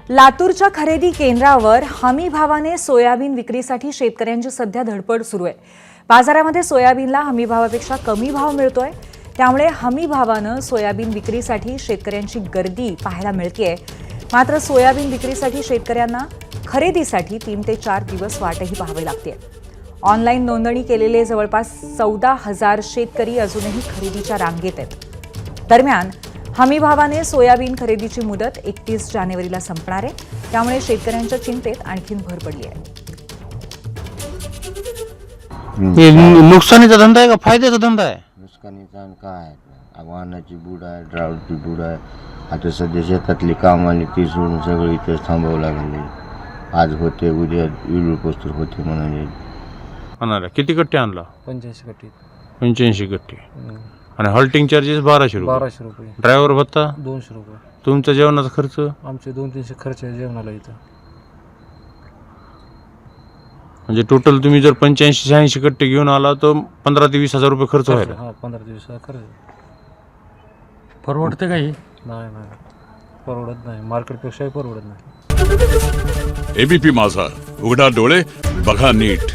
लातूरच्या खरेदी केंद्रावर हमी भावाने सोयाबीन विक्रीसाठी शेतकऱ्यांची सध्या धडपड सुरू आहे। बाजारामध्ये सोयाबीनला हमी भावापेक्षा कमी भाव मिळतोय, त्यामुळे हमी भावानं सोयाबीन विक्रीसाठी शेतकऱ्यांची गर्दी पाहायला मिळतेय। मात्र सोयाबीन विक्रीसाठी शेतकऱ्यांना खरेदीसाठी 3 ते 4 दिवस वाटही पाहावी लागते। ऑनलाईन नोंदणी केलेले जवळपास 14,000 शेतकरी अजूनही खरेदीच्या रांगेत आहेत। दरम्यान हमी भावाने सोयाबीन खरेदीची मुदत 31 जानेवारीला संपणार आहे, त्यामुळे शेतकऱ्यांच्या चिंतेत आणखीन भर पडली आहे। नुकसानीचा धंदा आहे का फायद्याचा धंदा आहे? नुकसानीचा काय, वाहनाची बुड आहे, ड्रायव्हरची बुड आहे। आता सध्या शेतातली काम आली ती सोडून सगळं इथंच थांबावं लागले। आज होते उद्या इळू पोस्तर होते म्हणाले। होणार किती गट्टे आणला? 85 गट्टे। 85 गट्टे आणि हॉल्टिंग चार्जेस 1200 रुपये। 1200 रुपये। ड्रायव्हर भत्ता 200 रुपये। तुमचा जेवणाचा खर्च? आमचे 200-300 खर्च आहे जेवणाला इथं। म्हणजे टोटल तुम्ही जर 85-86 गट्टे घेऊन आला तर 15 ते 20,000 रुपये खर्च व्हायला। हा 15 दिवसाचा खर्च। परवडते काही? नाही परवडत नाही, मार्केटपेक्षाही परवडत नाही। एबीपी माझा, उघडा डोळे बघा नीट।